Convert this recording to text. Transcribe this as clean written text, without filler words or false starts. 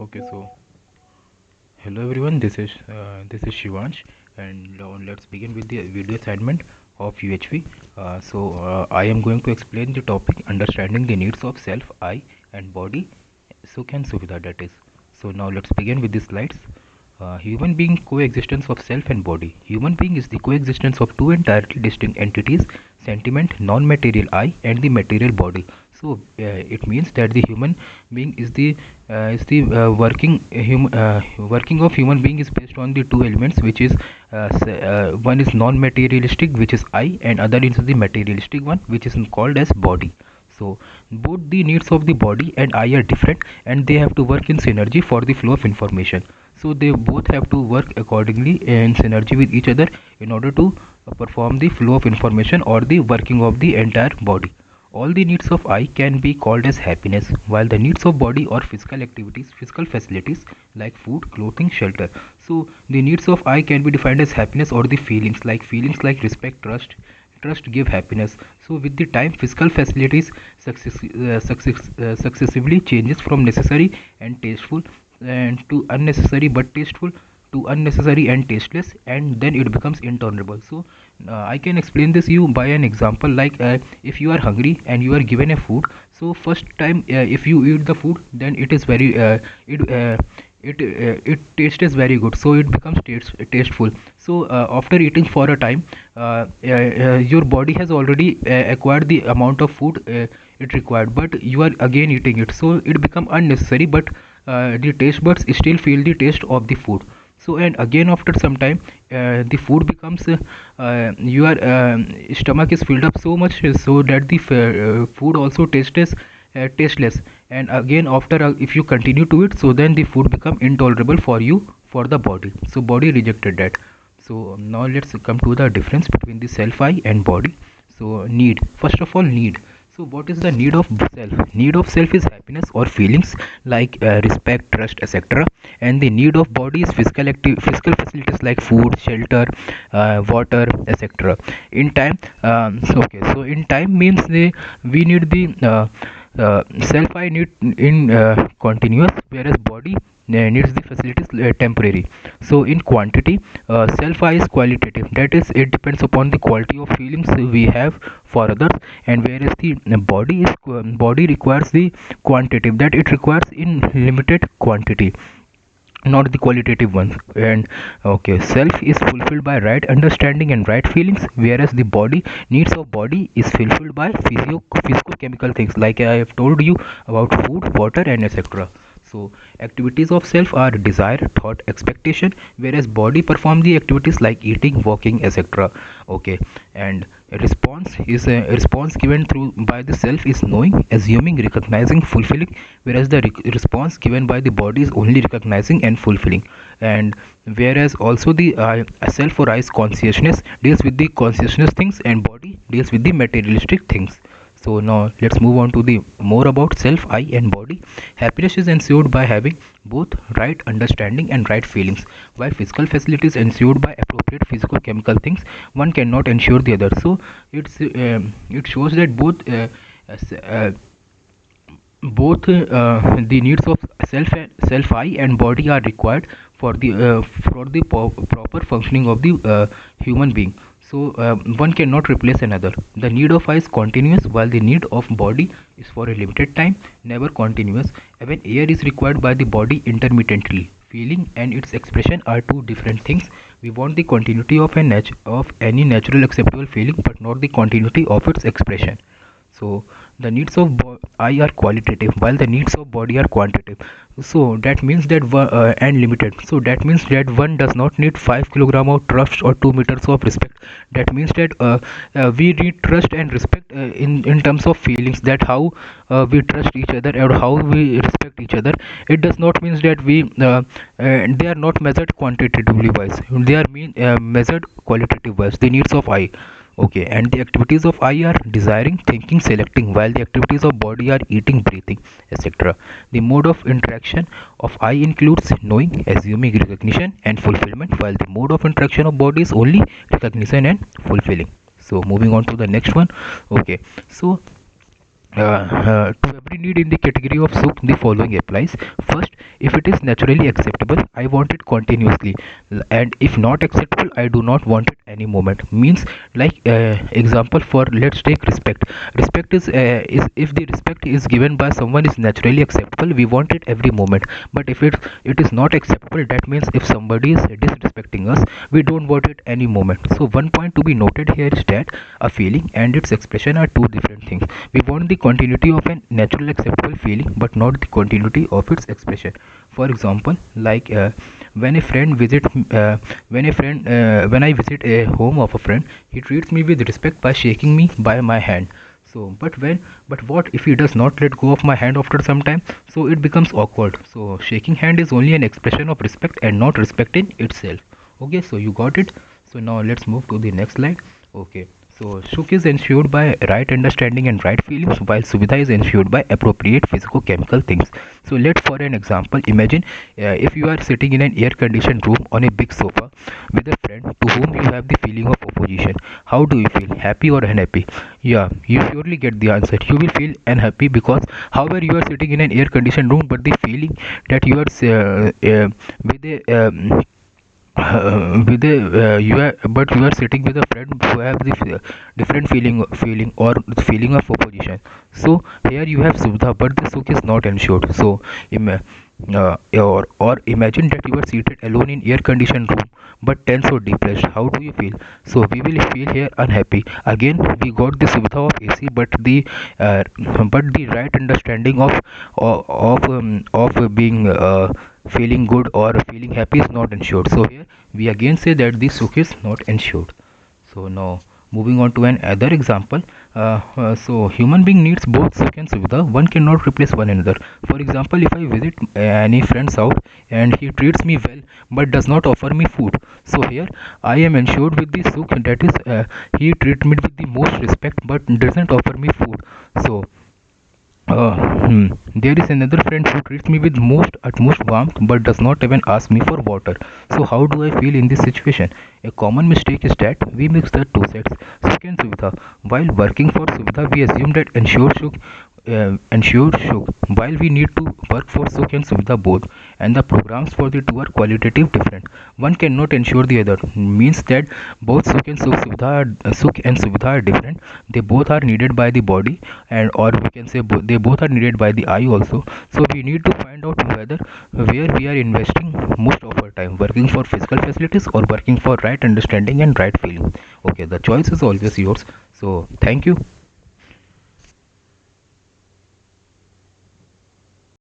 Okay, so hello everyone. This is Shivansh, and now let's begin with the video assignment of UHV. I am going to explain the topic understanding the needs of self, I, and body, Sukh and Suvidha. That is. So now let's begin with the slides. Human being coexistence of self and body. Human being is the coexistence of two entirely distinct entities: sentiment, non-material I, and the material body. It means that the human being is the working of human being is based on the two elements, which is one is non-materialistic, which is I, and other is the materialistic one, which is called as body. So both the needs of the body and I are different, and they have to work in synergy for the flow of information. So they both have to work accordingly in synergy with each other in order to perform the flow of information or the working of the entire body. All the needs of I can be called as happiness, while the needs of body or physical activities, physical facilities like food, clothing, shelter. So the needs of I can be defined as happiness, or the feelings like respect, trust give happiness. So with the time, physical facilities successively changes from necessary and tasteful and to unnecessary but tasteful to unnecessary and tasteless, and then it becomes intolerable. So I can explain this you by an example, like if you are hungry and you are given a food. So first time, if you eat the food, then it is very it tastes very good, so it becomes tasteful. So after eating for a time, your body has already acquired the amount of food it required, but you are again eating it, so it become unnecessary, but the taste buds still feel the taste of the food. So and again after some time, the food becomes your stomach is filled up so much, so that the food also tasteless. And again after, if you continue to it, so then the food become intolerable for you, for the body. So body rejected that. So now let's come to the difference between the self I and body. So need, first of all, need. So what is the need of self? Need of self is happiness or feelings like respect, trust, etc. And the need of body is physical facilities like food, shelter, water, etc. In time, so in time means we need the self I need in continuous, whereas body needs the facilities temporary. So in quantity, self I is qualitative, that is, it depends upon the quality of feelings we have for others, and whereas the body requires the quantitative, that it requires in limited quantity, not the qualitative ones. And okay, self is fulfilled by right understanding and right feelings, whereas the body needs of body is fulfilled by physical chemical things, like I have told you about food, water, and etc. So activities of self are desire, thought, expectation, whereas body perform the activities like eating, walking, etc. Okay, and a response given through by the self is knowing, assuming, recognizing, fulfilling, whereas the response given by the body is only recognizing and fulfilling. And whereas also the self or I is consciousness, deals with the consciousness things, and body deals with the materialistic things. So now let's move on to the more about self, I, and body. Happiness is ensured by having both right understanding and right feelings, while physical facilities ensured by appropriate physical chemical things. One cannot ensure the other. So it shows that s- uh, both the needs of self I and body are required for the proper functioning of the human being. So one cannot replace another. The need of I is continuous, while the need of body is for a limited time, never continuous. Even air is required by the body intermittently. Feeling and its expression are two different things. We want the continuity of of any natural acceptable feeling, but not the continuity of its expression. So the needs of I are qualitative, while the needs of body are quantitative. So that means that and limited. So that means that one does not need 5 kilogram of trust or 2 meters of respect. That means that we need trust and respect in terms of feelings, that how we trust each other or how we respect each other. It does not means that they are not measured quantitatively wise. They are measured qualitative wise. The needs of I. Okay, and the activities of I are desiring, thinking, selecting, while the activities of body are eating, breathing, etc. The mode of interaction of I includes knowing, assuming, recognition, and fulfillment, while the mode of interaction of body is only recognition and fulfilling. So moving on to the next one. Okay, so to every need in the category of Sukh, the following applies. First, if it is naturally acceptable, I want it continuously, and if not acceptable, I do not want it any moment. Means, like, example for, let's take respect. Respect is if the respect is given by someone is naturally acceptable, we want it every moment. But if it is not acceptable, that means if somebody is disrespecting us, we don't want it any moment. So one point to be noted here is that a feeling and its expression are two different things. We want the continuity of a natural acceptable feeling, but not the continuity of its expression. For example, like, when a friend visit when I visit a home of a friend, he treats me with respect by shaking me by my hand. So, but what if he does not let go of my hand after some time? So it becomes awkward. So shaking hand is only an expression of respect and not respect in itself. Okay, so you got it. So now let's move to the next slide. Okay. So Sukh is ensured by right understanding and right feelings, while Suvidha is ensured by appropriate physico-chemical things. So let for an example, imagine if you are sitting in an air-conditioned room on a big sofa with a friend to whom you have the feeling of opposition. How do you feel? Happy or unhappy? Yeah, you surely get the answer. You will feel unhappy because, however, you are sitting in an air-conditioned room, but the feeling that you are with a but you are sitting with a friend who have the different feeling or feeling of opposition. So here you have Subdha, but the Sukh is not ensured. So or imagine that you are seated alone in air conditioned room but tense or depressed. How do you feel? So we will feel here unhappy. Again, we got the Subdha of AC, uh, but the right understanding of being feeling good or feeling happy is not ensured. So here we again say that the Sukh is not ensured. So now moving on to another example. So human being needs both Sukh and Suvidha. One cannot replace one another. For example, if I visit any friend's house and he treats me well but does not offer me food, so here I am ensured with the Sukh, that is, he treats me with the most respect but doesn't offer me food. So there is another friend who treats me with most utmost warmth but does not even ask me for water. So how do I feel in this situation? A common mistake is that we mix the two sets, Sukh and Suvidha. While working for Suvidha, we assume that ensure Sukh, while we need to work for Sukh and Suvidha both, and the programs for the two are qualitative different. One cannot ensure the other. Means that both Sukh and Suvidha are different. They both are needed by the body, and or we can say they both are needed by the eye also. So we need to find out whether where we are investing most of our time, working for physical facilities or working for right understanding and right feeling. Okay, the choice is always yours. So thank you.